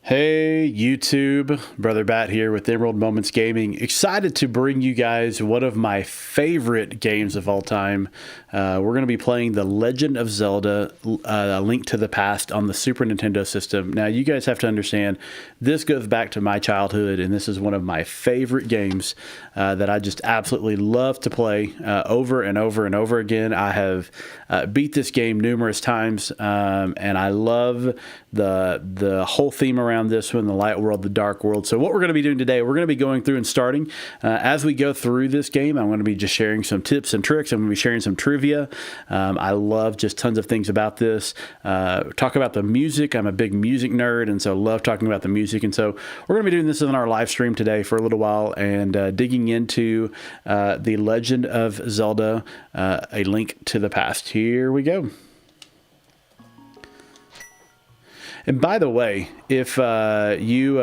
Hey YouTube, Brother Bat here with Emerald Moments Gaming. Excited to bring you guys one of my favorite games of all time. We're going to be playing the Legend of Zelda, A Link to the Past on the Super Nintendo system. Now you guys have to understand, this goes back to my childhood and this is one of my favorite games that I just absolutely love to play over and over and over again. I have beat this game numerous times and I love the whole theme around this one, the light world, the dark world. So what we're going to be doing today, we're going to be going through and starting. As we go through this game, I'm going to be just sharing some tips and tricks. I'm going to be sharing some trivia. I love just tons of things about this. Talk about the music. I'm a big music nerd, and so love talking about the music. And so we're going to be doing this on our live stream today for a little while and digging into the Legend of Zelda, A Link to the Past. Here we go. And by the way, if you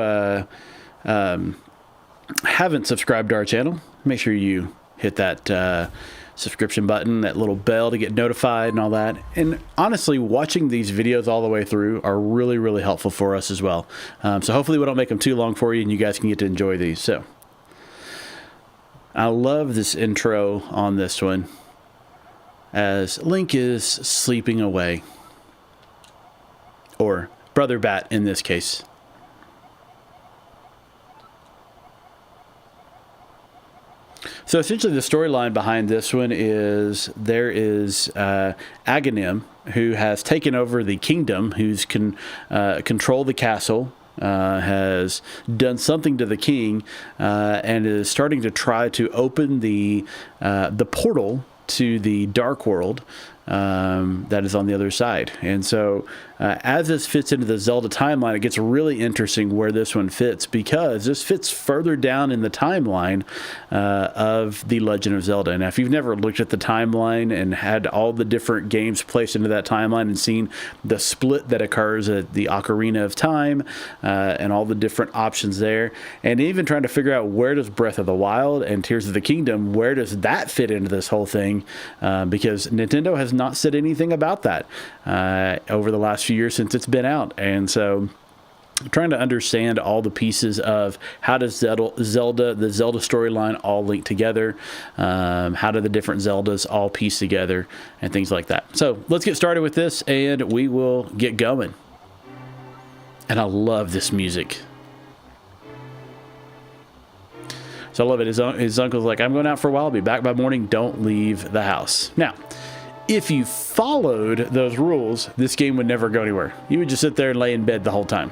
haven't subscribed to our channel, make sure you hit that subscription button, that little bell to get notified and all that. And honestly, watching these videos all the way through are really, really helpful for us as well. So hopefully we don't make them too long for you and you guys can get to enjoy these. So I love this intro on this one as Link is sleeping away, or Brother Bat in this case. So essentially the storyline behind this one is there is Aghanim, who has taken over the kingdom, who's controlled the castle, has done something to the king, and is starting to try to open the portal to the dark world that is on the other side. And so as this fits into the Zelda timeline, it gets really interesting where this one fits, because this fits further down in the timeline of the Legend of Zelda. Now, if you've never looked at the timeline and had all the different games placed into that timeline and seen the split that occurs at the Ocarina of Time and all the different options there, and even trying to figure out where does Breath of the Wild and Tears of the Kingdom, where does that fit into this whole thing, because Nintendo has not said anything about that over the last few years since it's been out. And so trying to understand all the pieces of how does the Zelda storyline all link together, how do the different Zeldas all piece together, and things like that. So let's get started with this and we will get going. And I love this music. So I love it. His uncle's like, I'm going out for a while, I'll be back by morning, don't leave the house. Now, if you followed those rules, this game would never go anywhere. You would just sit there and lay in bed the whole time.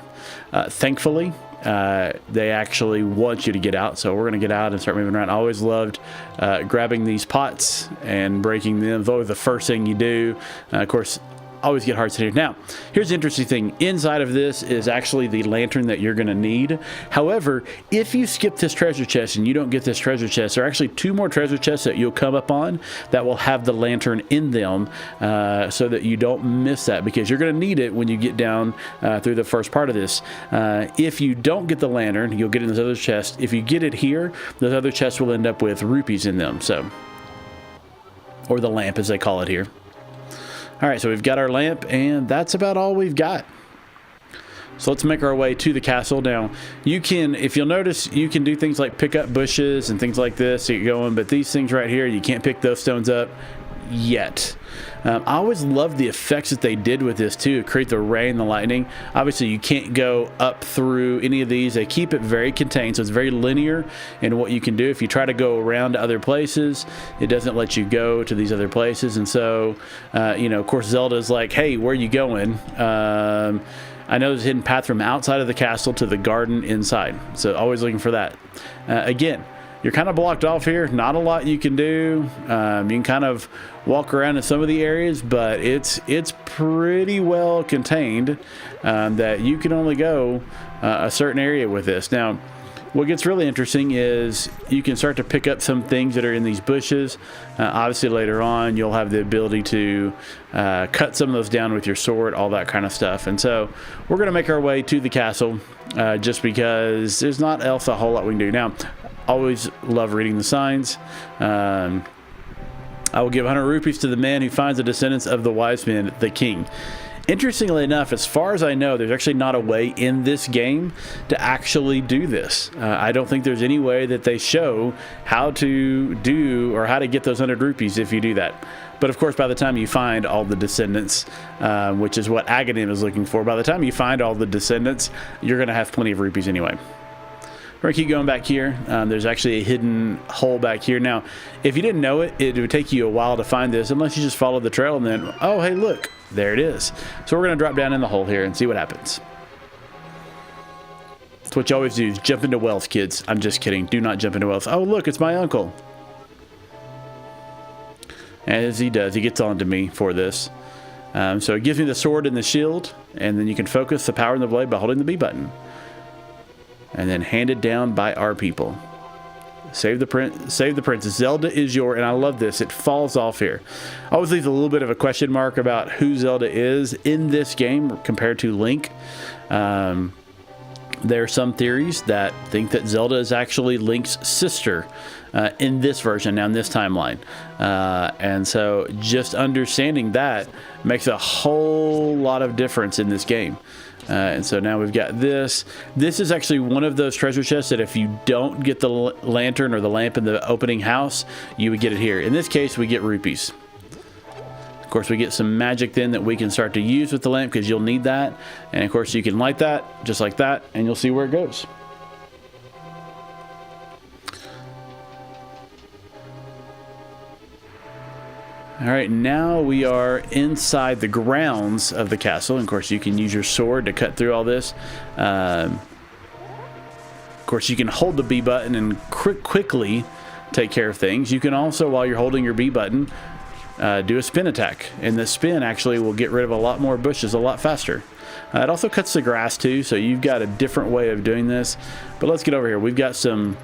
Thankfully, they actually want you to get out, so we're going to get out and start moving around. I always loved grabbing these pots and breaking them. It's always the first thing you do. Of course, always get hearts in here. Now, here's the interesting thing. Inside of this is actually the lantern that you're going to need. However, if you skip this treasure chest and you don't get this treasure chest, there are actually two more treasure chests that you'll come up on that will have the lantern in them, so that you don't miss that, because you're going to need it when you get down through the first part of this. If you don't get the lantern, you'll get in this other chest. If you get it here, those other chests will end up with rupees in them, so, or the lamp as they call it here. All right, so we've got our lamp, and that's about all we've got. So let's make our way to the castle. Now, you can, if you'll notice, you can do things like pick up bushes and things like this to get going, but these things right here, you can't pick those stones up yet. I always loved the effects that they did with this too, create the rain, the lightning. Obviously, you can't go up through any of these. They keep it very contained, so it's very linear in what you can do. If you try to go around to other places, it doesn't let you go to these other places. And so, you know, of course, Zelda's like, hey, where are you going? I know there's a hidden path from outside of the castle to the garden inside. So always looking for that. Again, you're kind of blocked off here. Not a lot you can do. You can kind of walk around in some of the areas, but it's pretty well contained, that you can only go a certain area with this. Now, what gets really interesting is you can start to pick up some things that are in these bushes. Obviously, later on, you'll have the ability to cut some of those down with your sword, all that kind of stuff. And so we're going to make our way to the castle, just because there's not else a whole lot we can do. Now, always love reading the signs. I will give 100 rupees to the man who finds the descendants of the wise men, the king. Interestingly enough, as far as I know, there's actually not a way in this game to actually do this. I don't think there's any way that they show how to do or how to get those 100 rupees if you do that. But of course, by the time you find all the descendants, which is what Aghanim is looking for, by the time you find all the descendants, you're going to have plenty of rupees anyway. We're going to keep going back here. There's actually a hidden hole back here. Now, if you didn't know it, it would take you a while to find this, unless you just follow the trail and then, oh, hey, look, there it is. So we're going to drop down in the hole here and see what happens. That's what you always do, is jump into wealth, kids. I'm just kidding. Do not jump into wealth. Oh, look, it's my uncle. As he does, he gets on to me for this. So it gives me the sword and the shield, and then you can focus the power in the blade by holding the B button. And then handed down by our people. Save the princess. Zelda is your, and I love this, it falls off here. Always leaves a little bit of a question mark about who Zelda is in this game compared to Link. There are some theories that think that Zelda is actually Link's sister in this version, now in this timeline. And so just understanding that makes a whole lot of difference in this game. And so now we've got this. This is actually one of those treasure chests that if you don't get the lantern or the lamp in the opening house, you would get it here. In this case, we get rupees. Of course, we get some magic then that we can start to use with the lamp, because you'll need that. And of course, you can light that just like that, and you'll see where it goes. All right, now we are inside the grounds of the castle. And of course, you can use your sword to cut through all this. Of course, you can hold the B button and quickly take care of things. You can also, while you're holding your B button, do a spin attack. And the spin actually will get rid of a lot more bushes a lot faster. It also cuts the grass too, so you've got a different way of doing this. But let's get over here. We've got some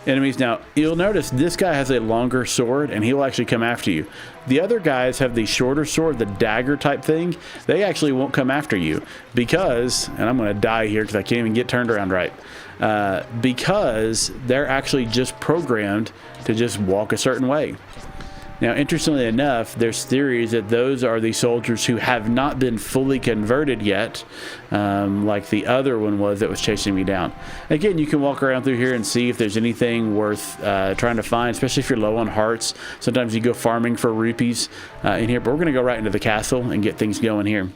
enemies. Now, you'll notice this guy has a longer sword, and he will actually come after you. The other guys have the shorter sword, the dagger type thing. They actually won't come after you because, and I'm going to die here because I can't even get turned around right, because they're actually just programmed to just walk a certain way. Now, interestingly enough, there's theories that those are the soldiers who have not been fully converted yet, like the other one was that was chasing me down. Again, you can walk around through here and see if there's anything worth trying to find, especially if you're low on hearts. Sometimes you go farming for rupees in here, but we're going to go right into the castle and get things going here.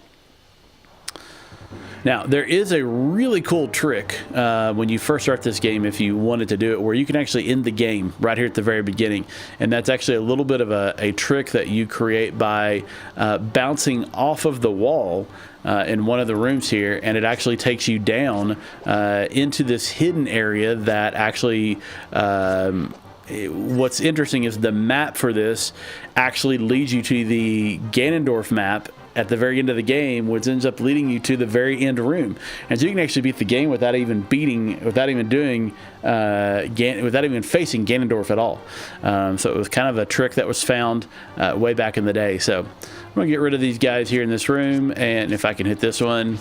Now, there is a really cool trick when you first start this game, if you wanted to do it, where you can actually end the game right here at the very beginning. And that's actually a little bit of a trick that you create by bouncing off of the wall in one of the rooms here, and it actually takes you down into this hidden area that actually... what's interesting is the map for this actually leads you to the Ganondorf map at the very end of the game, which ends up leading you to the very end room. And so you can actually beat the game without even facing Ganondorf at all. So it was kind of a trick that was found way back in the day. So I'm going to get rid of these guys here in this room, and if I can hit this one.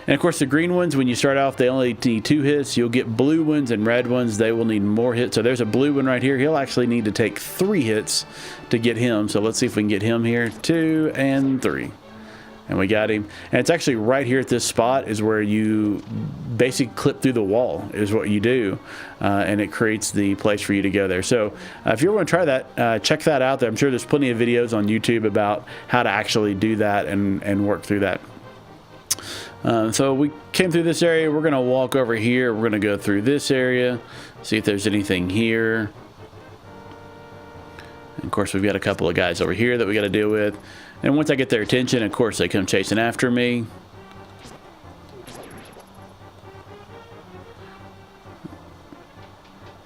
And of course, the green ones, when you start off, they only need 2 hits. You'll get blue ones and red ones. They will need more hits. So there's a blue one right here. He'll actually need to take 3 hits to get him. So let's see if we can get him here. 2 and 3. And we got him. And it's actually right here at this spot is where you basically clip through the wall is what you do. And it creates the place for you to go there. So if you want to try that, check that out there. I'm sure there's plenty of videos on YouTube about how to actually do that and work through that. So we came through this area. We're going to walk over here. We're going to go through this area, see if there's anything here. And of course, we've got a couple of guys over here that we got to deal with. And once I get their attention, of course, they come chasing after me.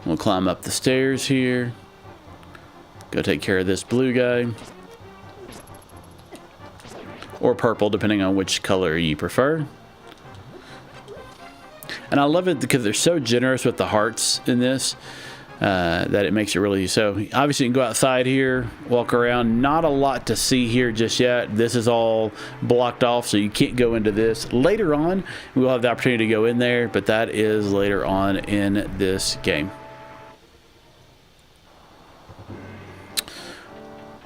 We'll climb up the stairs here. Go take care of this blue guy. Or purple, depending on which color you prefer. And I love it because they're so generous with the hearts in this that it makes it really... So obviously you can go outside here, walk around. Not a lot to see here just yet. This is all blocked off, so you can't go into this. Later on, we'll have the opportunity to go in there, but that is later on in this game.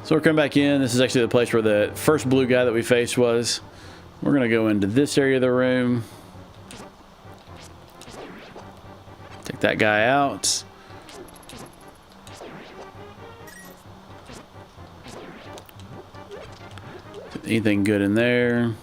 So So we're coming back in. This is actually the place where the first blue guy that we faced was. We're going to go into this area of the room. Take that guy out. Anything good in there?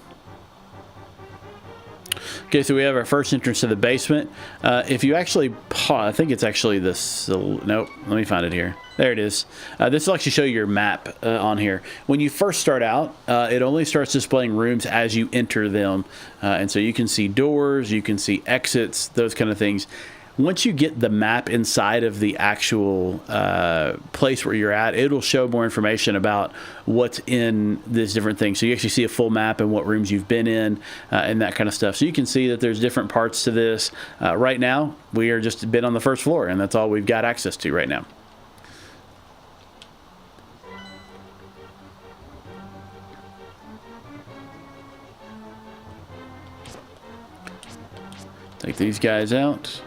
Okay, so we have our first entrance to the basement. If you actually pause, I think it's actually this. Nope, let me find it here. There it is. This will actually show you your map on here. When you first start out, it only starts displaying rooms as you enter them. And so you can see doors, you can see exits, those kind of things. Once you get the map inside of the actual place where you're at, it'll show more information about what's in this different thing. So you actually see a full map and what rooms you've been in and that kind of stuff. So you can see that there's different parts to this. Right now, we are just been on the first floor, and that's all we've got access to right now. Take these guys out.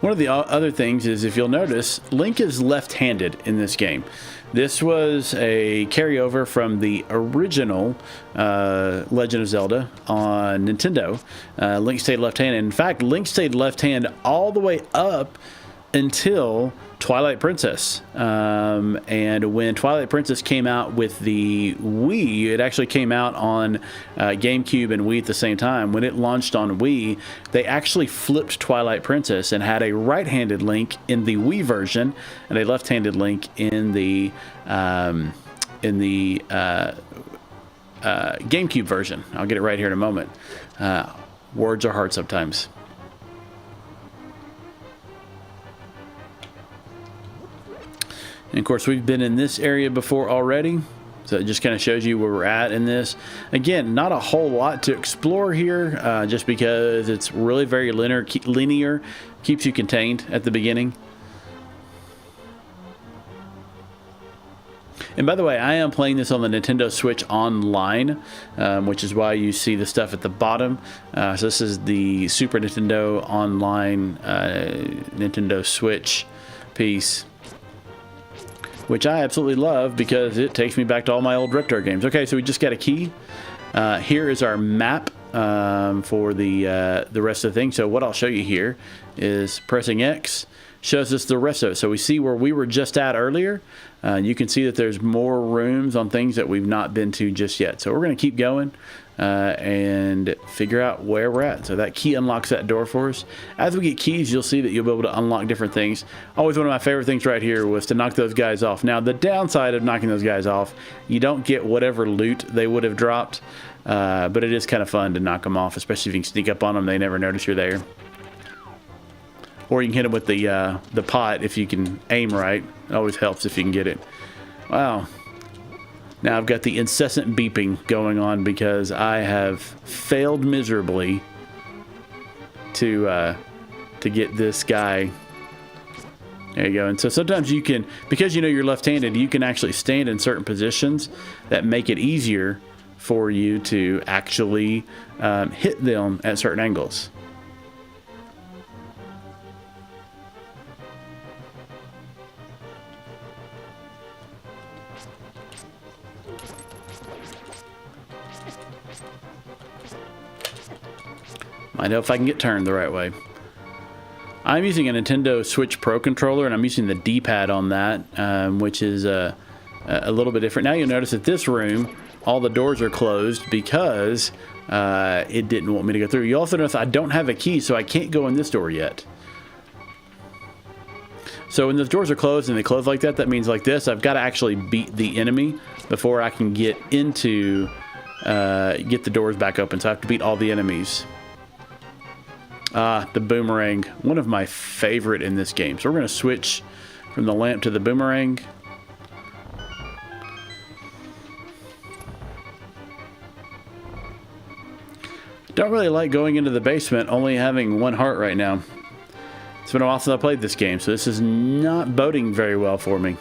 One of the other things is, if you'll notice, Link is left-handed in this game. This was a carryover from the original Legend of Zelda on Nintendo. Link stayed left-handed. In fact, Link stayed left-hand all the way up until Twilight Princess. And when Twilight Princess came out with the Wii, it actually came out on GameCube and Wii at the same time. When it launched on Wii, they actually flipped Twilight Princess and had a right-handed Link in the Wii version and a left-handed Link in the GameCube version. I'll get it right here in a moment. Words are hard sometimes. And of course, we've been in this area before already, so it just kind of shows you where we're at in this. Again, not a whole lot to explore here, just because it's really very linear, keeps you contained at the beginning. And by the way, I am playing this on the Nintendo Switch Online, which is why you see the stuff at the bottom. So this is the Super Nintendo Online Nintendo Switch piece, which I absolutely love because it takes me back to all my old retro games. Okay, so we just got a key. Here is our map for the rest of the thing. So what I'll show you here is pressing X shows us the rest of it. So we see where we were just at earlier. You can see that there's more rooms on things that we've not been to just yet. So we're going to keep going and figure out where we're at. So that key unlocks that door for us. As we get keys, you'll see that you'll be able to unlock different things. Always one of my favorite things right here was to knock those guys off. Now, the downside of knocking those guys off, you don't get whatever loot they would have dropped, but it is kind of fun to knock them off, especially if you can sneak up on them. They never notice you're there. Or you can hit them with the pot if you can aim right. It always helps if you can get it. Wow. Now I've got the incessant beeping going on because I have failed miserably to get this guy. There you go. And so sometimes you can, because you know you're left-handed, you can actually stand in certain positions that make it easier for you to actually hit them at certain angles. Might help if I can get turned the right way. I'm using a Nintendo Switch Pro controller, and I'm using the D-pad on that, which is a little bit different. Now you'll notice that this room, all the doors are closed because it didn't want me to go through. You also notice I don't have a key, so I can't go in this door yet. So when those doors are closed and they close like that, that means like this. I've got to actually beat the enemy before I can get into get the doors back open. So I have to beat all the enemies. The boomerang, one of my favorite in this game. So we're going to switch from the lamp to the boomerang. Don't really like going into the basement, only having one heart right now. It's been a while since I played this game, so this is not boding very well for me.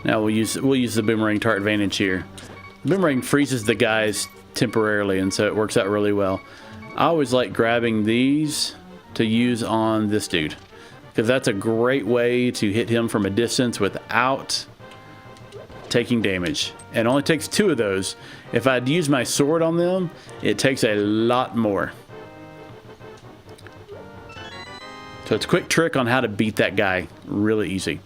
Now we'll use the boomerang to our advantage here. The boomerang freezes the guys temporarily, and so it works out really well. I always like grabbing these to use on this dude, because that's a great way to hit him from a distance without taking damage. And it only takes 2 of those. If I'd use my sword on them, it takes a lot more. So it's a quick trick on how to beat that guy really easy.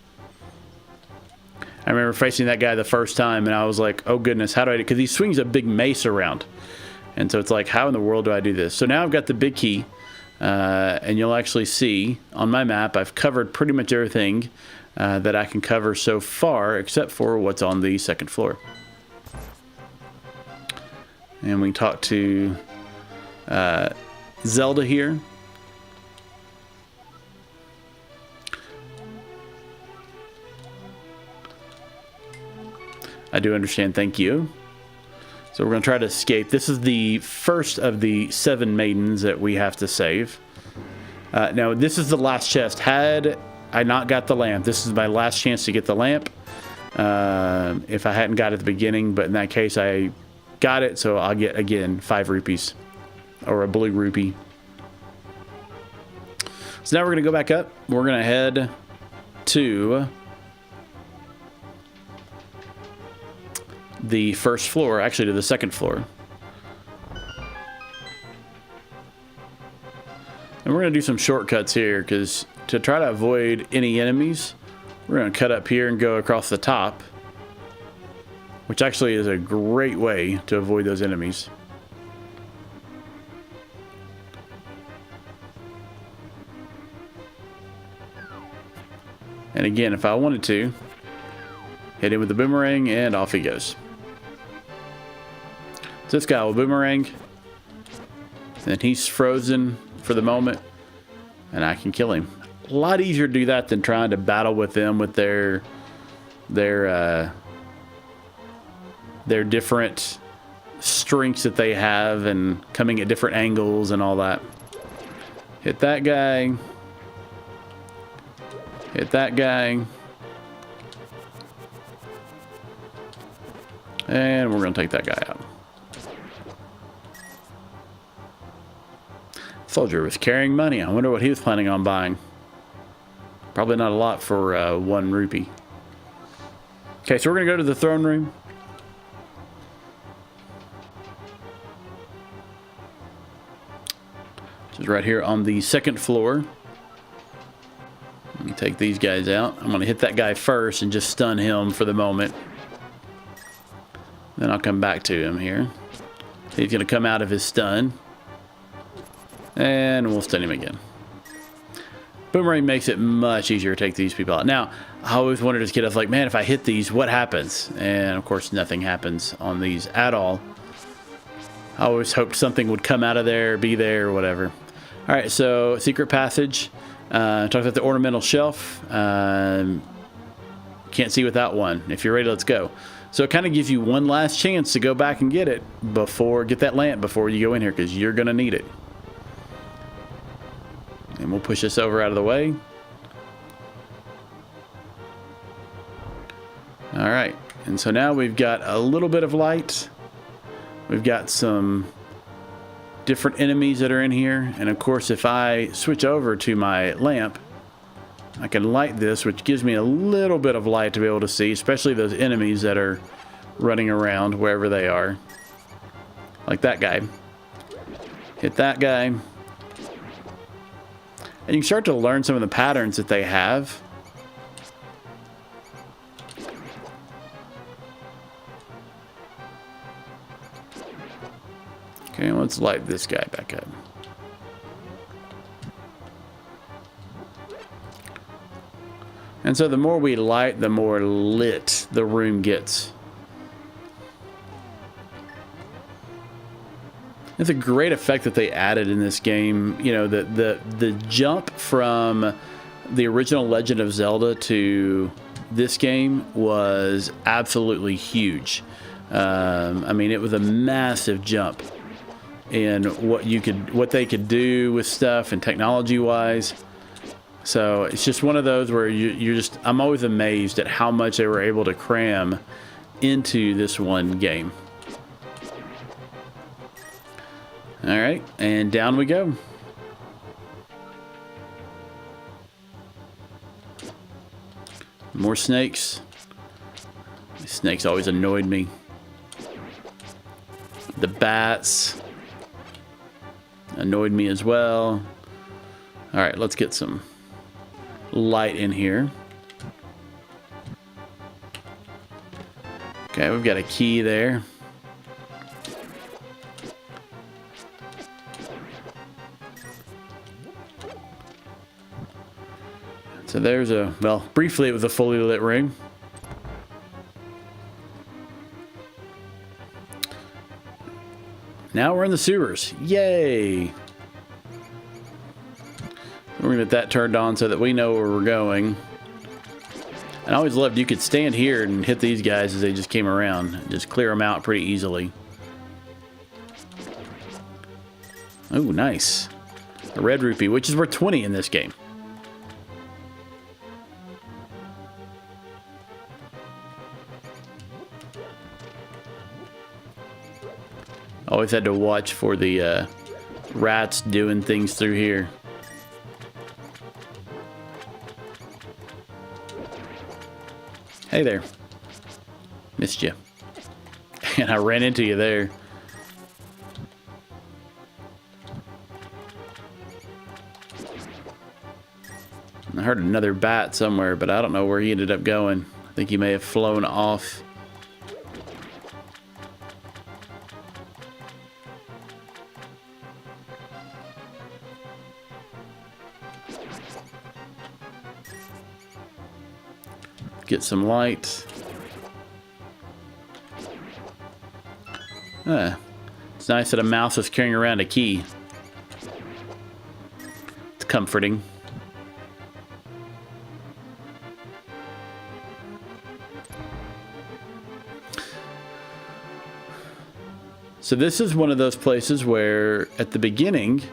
I remember facing that guy the first time and I was like, oh goodness, how do I do it? Because he swings a big mace around. And so it's like, how in the world do I do this? So now I've got the big key. And you'll actually see on my map, I've covered pretty much everything that I can cover so far, except for what's on the 2nd floor. And we can talk to Zelda here. I do understand, thank you. So we're going to try to escape. This is the first of the 7 maidens that we have to save. Now, this is the last chest. Had I not got the lamp, this is my last chance to get the lamp. If I hadn't got it at the beginning, but in that case, I got it, so I'll get, again, 5 rupees. Or a blue rupee. So now we're going to go back up. We're going to head to the 1st floor, actually to the 2nd floor. And we're going to do some shortcuts here, because to try to avoid any enemies, we're going to cut up here and go across the top, which actually is a great way to avoid those enemies. And again, if I wanted to, hit him with the boomerang and off he goes. So this guy will boomerang, and he's frozen for the moment, and I can kill him. A lot easier to do that than trying to battle with them with their different strengths that they have and coming at different angles and all that. Hit that guy. Hit that guy. And we're going to take that guy out. Soldier was carrying money. I wonder what he was planning on buying. Probably not a lot for 1 rupee. Okay, so we're going to go to the throne room. Which is right here on the 2nd floor. Let me take these guys out. I'm going to hit that guy first and just stun him for the moment. Then I'll come back to him here. He's going to come out of his stun. And we'll stun him again. Boomerang makes it much easier to take these people out. Now, I always wondered as a kid, I was like, man, if I hit these, what happens? And of course, nothing happens on these at all. I always hoped something would come out of there, be there, or whatever. All right, so secret passage. Talked about the ornamental shelf. Can't see without one. If you're ready, let's go. So it kind of gives you one last chance to go back and get it get that lamp before you go in here, because you're going to need it. And we'll push this over out of the way. All right. And so now we've got a little bit of light. We've got some different enemies that are in here. And of course, if I switch over to my lamp, I can light this, which gives me a little bit of light to be able to see, especially those enemies that are running around wherever they are. Like that guy. Hit that guy. And you can start to learn some of the patterns that they have. Okay, let's light this guy back up. And so the more we light, the more lit the room gets. It's a great effect that they added in this game. You know, the jump from the original Legend of Zelda to this game was absolutely huge. I mean, it was a massive jump in what they could do with stuff and technology-wise. So it's just one of those where I'm always amazed at how much they were able to cram into this one game. All right, and down we go. More snakes. These snakes always annoyed me. The bats annoyed me as well. All right, let's get some light in here. Okay, we've got a key there. So there's a, well, briefly it was a fully lit room. Now we're in the sewers. Yay! We're gonna get that turned on so that we know where we're going. And I always loved you could stand here and hit these guys as they just came around. Just clear them out pretty easily. Oh, nice. A red rupee, which is worth 20 in this game. Always had to watch for the rats doing things through here. Hey there. Missed you. And I ran into you there. I heard another bat somewhere, but I don't know where he ended up going. I think he may have flown off. Get some light. It's nice that a mouse is carrying around a key. It's comforting. So this is one of those places where at the beginning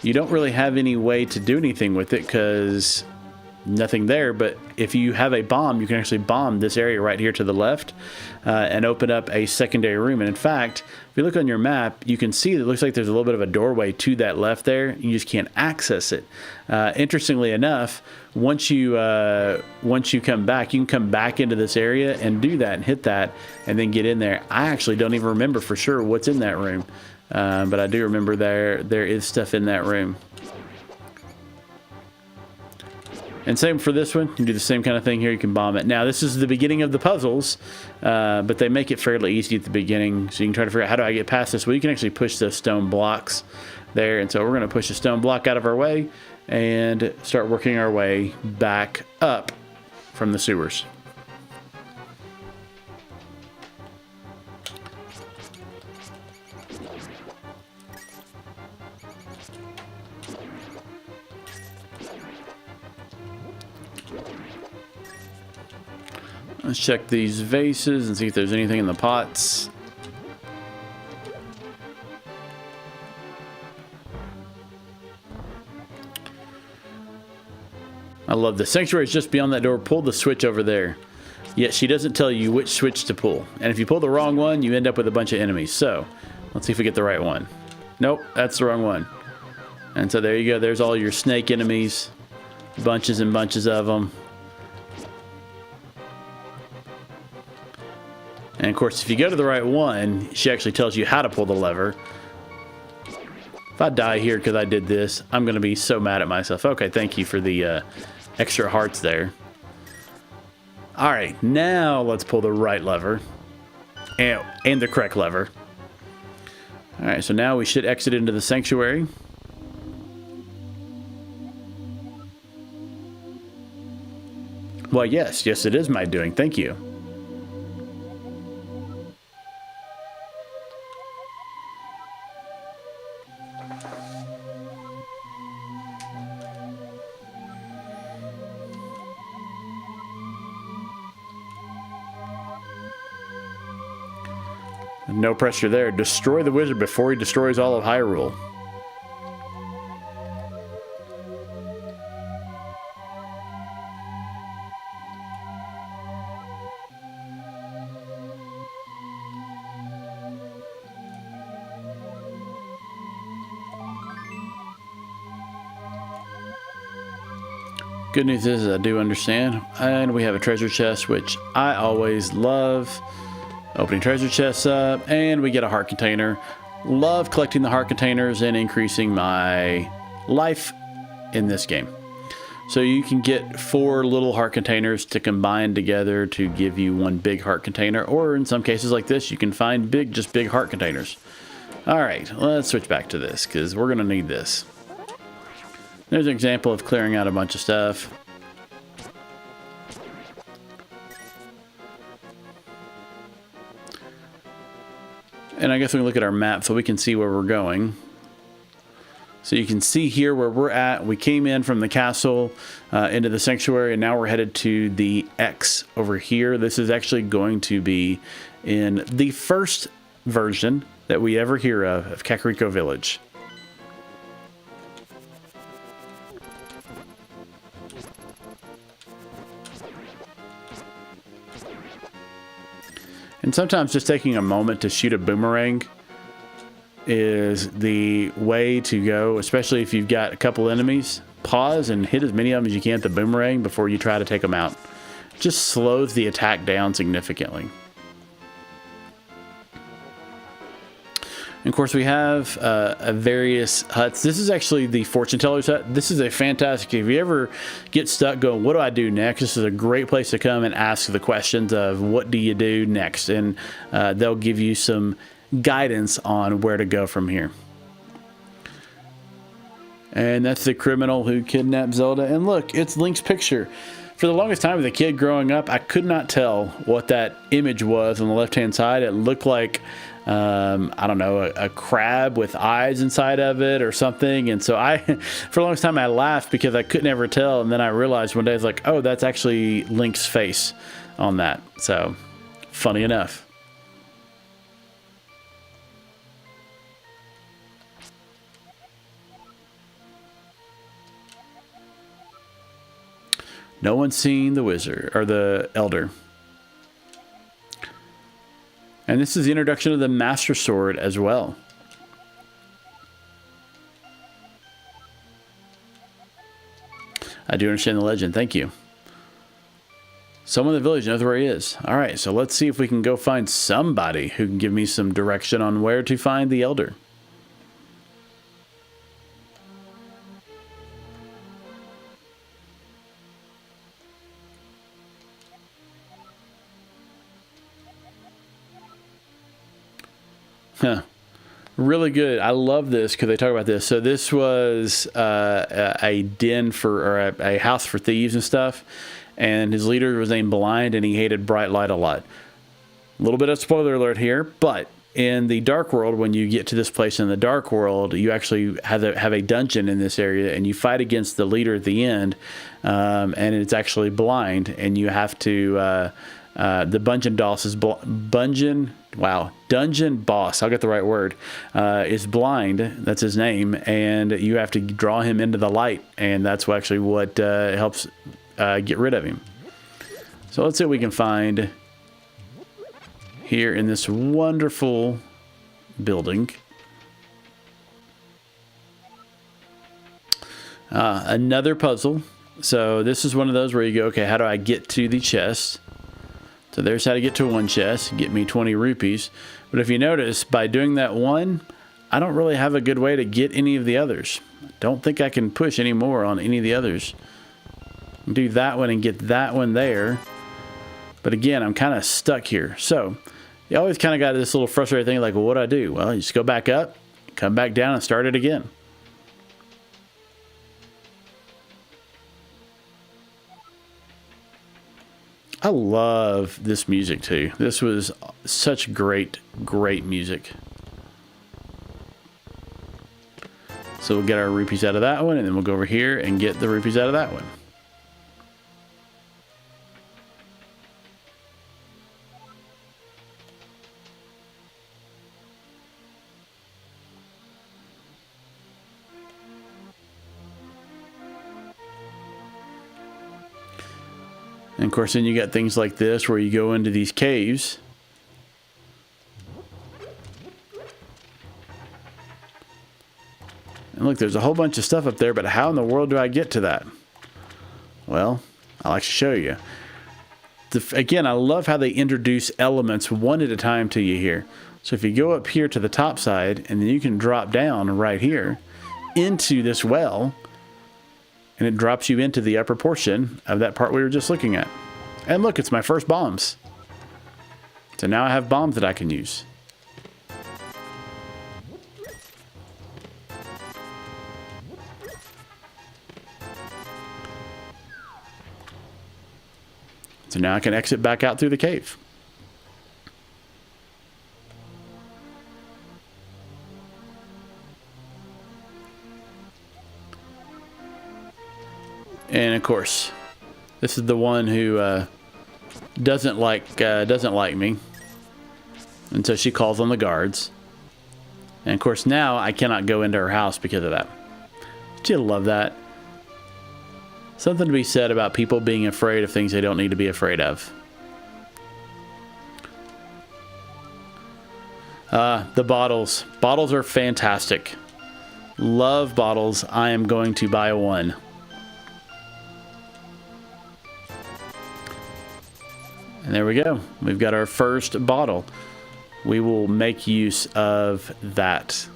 you don't really have any way to do anything with it because nothing there, but if you have a bomb, you can actually bomb this area right here to the left and open up a secondary room. And in fact, if you look on your map, you can see that it looks like there's a little bit of a doorway to that left there. You just can't access it. Interestingly enough, once you come back, you can come back into this area and do that and hit that and then get in there. I actually don't even remember for sure what's in that room, but I do remember there is stuff in that room. And same for this one. You can do the same kind of thing here. You can bomb it. Now, this is the beginning of the puzzles, but they make it fairly easy at the beginning. So you can try to figure out, how do I get past this? Well, you can actually push those stone blocks there. And so we're going to push a stone block out of our way and start working our way back up from the sewers. Let's check these vases and see if there's anything in the pots. I love the sanctuary is just beyond that door. Pull the switch over there. Yet she doesn't tell you which switch to pull. And if you pull the wrong one, you end up with a bunch of enemies. So let's see if we get the right one. Nope, that's the wrong one. And so there you go. There's all your snake enemies. Bunches and bunches of them. And of course, if you go to the right one, she actually tells you how to pull the lever. If I die here because I did this, I'm going to be so mad at myself. Okay, thank you for the extra hearts there. All right, now let's pull the right lever. And the correct lever. All right, so now we should exit into the sanctuary. Well, yes, it is my doing. Thank you. No pressure there. Destroy the wizard before he destroys all of Hyrule. Good news is I do understand. And we have a treasure chest, which I always love. Opening treasure chests up, and we get a heart container. Love collecting the heart containers and increasing my life in this game. So you can get 4 little heart containers to combine together to give you one big heart container, or in some cases like this, you can find just big heart containers. All right, let's switch back to this because we're gonna need this. There's an example of clearing out a bunch of stuff. And I guess we can look at our map so we can see where we're going. So you can see here where we're at. We came in from the castle into the sanctuary, and now we're headed to the X over here. This is actually going to be in the first version that we ever hear of Kakariko Village. And sometimes just taking a moment to shoot a boomerang is the way to go, especially if you've got a couple enemies. Pause and hit as many of them as you can with the boomerang before you try to take them out. Just slows the attack down significantly. And of course, we have various huts. This is actually the fortune teller's hut. This is a fantastic, if you ever get stuck going, what do I do next? This is a great place to come and ask the questions of what do you do next? And they'll give you some guidance on where to go from here. And that's the criminal who kidnapped Zelda. And look, it's Link's picture. For the longest time as a kid growing up, I could not tell what that image was on the left-hand side. It looked like I don't know, a crab with eyes inside of it or something. And so for the longest time, I laughed because I couldn't ever tell. And then I realized one day, I was like, oh, that's actually Link's face on that. So funny enough. No one's seen the wizard or the elder. And this is the introduction of the Master Sword as well. I do understand the legend. Thank you. Someone in the village knows where he is. All right, so let's see if we can go find somebody who can give me some direction on where to find the elder. Huh. Really good. I love this because they talk about this. So this was a den or a house for thieves and stuff. And his leader was named Blind, and he hated bright light a lot. A little bit of spoiler alert here, but in the Dark World, when you get to this place in the Dark World, you actually have a dungeon in this area, and you fight against the leader at the end, and it's actually Blind, and you have to... the dungeon boss is dungeon boss. I'll get the right word. Is blind. That's his name, and you have to draw him into the light, and that's actually what helps get rid of him. So let's see what we can find here in this wonderful building. Another puzzle. So this is one of those where you go, okay, how do I get to the chest? So there's how to get to one chest, get me 20 rupees. But if you notice, by doing that one, I don't really have a good way to get any of the others. Don't think I can push any more on any of the others. Do that one and get that one there. But again, I'm kind of stuck here. So you always kind of got this little frustrating thing like, well, what do I do? Well, you just go back up, come back down, and start it again. I love this music too. This was such great music. So we'll get our rupees out of that one, and then we'll go over here and get the rupees out of that one. And of course, then you got things like this where you go into these caves. And look, there's a whole bunch of stuff up there, but how in the world do I get to that? Well, I like to show you. Again, I love how they introduce elements one at a time to you here. So if you go up here to the top side, and then you can drop down right here into this well, and it drops you into the upper portion of that part we were just looking at. And look, it's my first bombs. So now I have bombs that I can use. So now I can exit back out through the cave. And of course, this is the one who doesn't like me, and so she calls on the guards. And of course, now I cannot go into her house because of that. Don't you love that? Something to be said about people being afraid of things they don't need to be afraid of. The bottles. Bottles are fantastic. Love bottles. I am going to buy one. And there we go. We've got our first bottle. We will make use of that.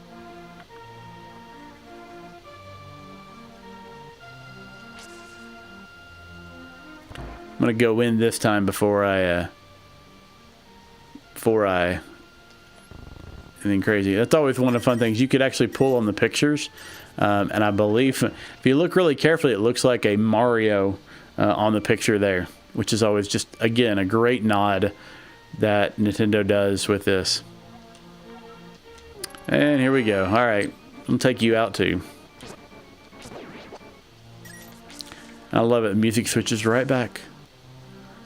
I'm going to go in this time before I anything crazy. That's always one of the fun things. You could actually pull on the pictures. And I believe if you look really carefully, it looks like a Mario on the picture there, which is always just, again, a great nod that Nintendo does with this. And here we go. All right, I'll take you out too. I love it. The music switches right back,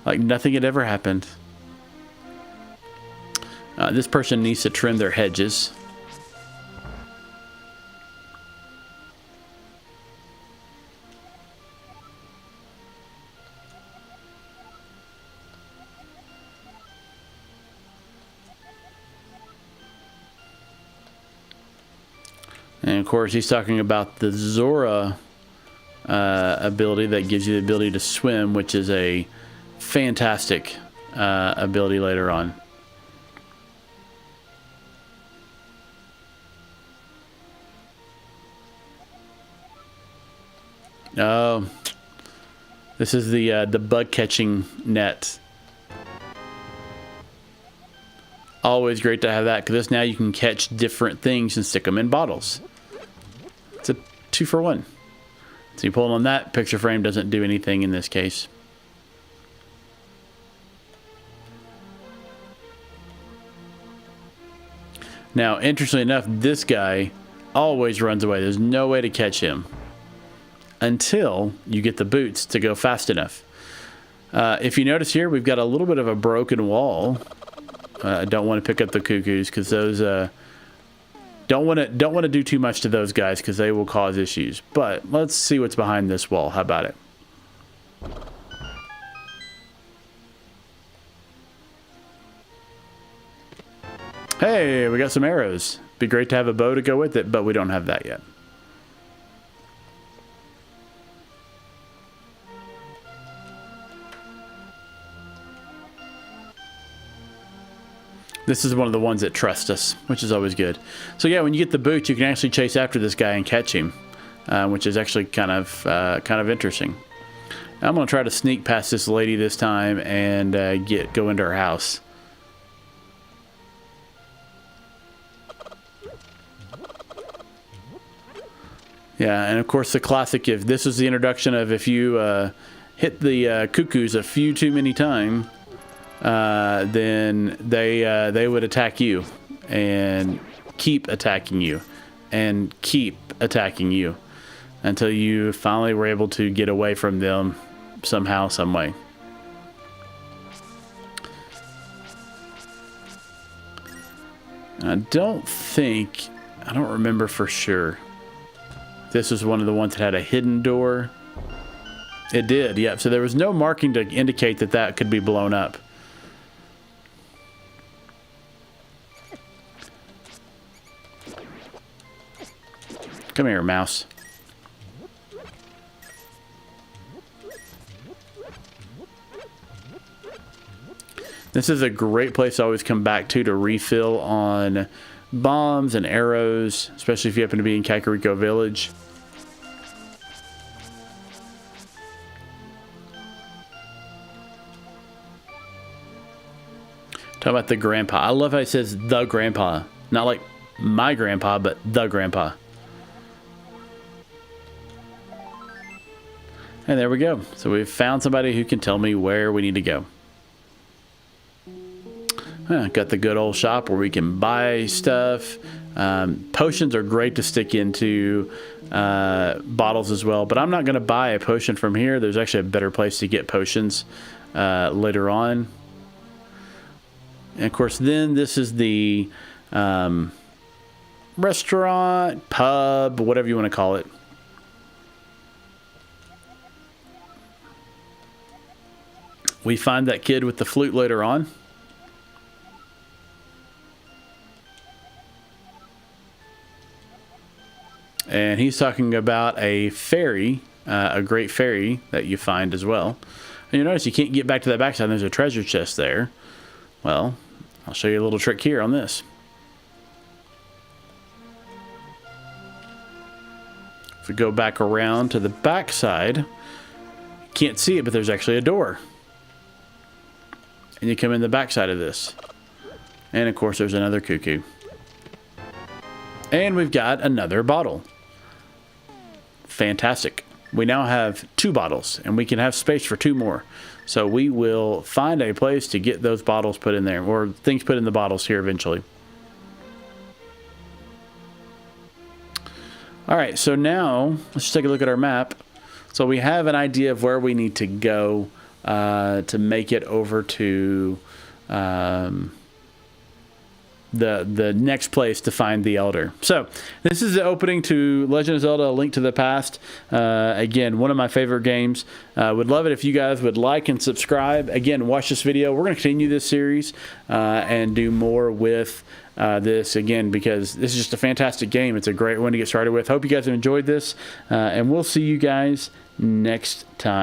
like nothing had ever happened. This person needs to trim their hedges. And of course, he's talking about the Zora ability that gives you the ability to swim, which is a fantastic ability later on. Oh, this is the bug catching net. Always great to have that, because now you can catch different things and stick them in bottles. It's a 2-for-1. So you pull on that, picture frame doesn't do anything in this case. Now, interestingly enough, this guy always runs away. There's no way to catch him until you get the boots to go fast enough. If you notice here, we've got a little bit of a broken wall. I don't want to pick up the cuckoos because those don't want to do too much to those guys because they will cause issues. But let's see what's behind this wall. How about it? Hey, we got some arrows. Be great to have a bow to go with it, but we don't have that yet. This is one of the ones that trust us, which is always good. So yeah, when you get the boots, you can actually chase after this guy and catch him, which is actually kind of interesting. I'm gonna try to sneak past this lady this time and go into her house. Yeah, and of course the classic, if this is the introduction of if you hit the cuckoos a few too many times, then they would attack you and keep attacking you and keep attacking you until you finally were able to get away from them somehow, some way. I don't remember for sure. This was one of the ones that had a hidden door. It did, yeah. So there was no marking to indicate that that could be blown up. Come here, mouse. This is a great place to always come back to refill on bombs and arrows, especially if you happen to be in Kakariko Village. Talk about the grandpa. I love how it says the grandpa. Not like my grandpa, but the grandpa. And there we go. So we've found somebody who can tell me where we need to go. Got the good old shop where we can buy stuff. Potions are great to stick into bottles as well. But I'm not going to buy a potion from here. There's actually a better place to get potions later on. And of course, then this is the restaurant, pub, whatever you want to call it. We find that kid with the flute later on. And he's talking about a fairy, a great fairy that you find as well. And you notice you can't get back to that backside. There's a treasure chest there. Well, I'll show you a little trick here on this. If we go back around to the backside, you can't see it, but there's actually a door. And you come in the backside of this. And of course, there's another cuckoo. And we've got another bottle. Fantastic. We now have 2 bottles, and we can have space for 2 more. So we will find a place to get those bottles put in there, or things put in the bottles here eventually. All right, so now let's just take a look at our map. So we have an idea of where we need to go to make it over to the next place to find the Elder. So this is the opening to Legend of Zelda: A Link to the Past. Again, one of my favorite games. Would love it if you guys would like and subscribe. Again, watch this video. We're going to continue this series and do more with this again, because this is just a fantastic game. It's a great one to get started with. Hope you guys have enjoyed this, and we'll see you guys next time.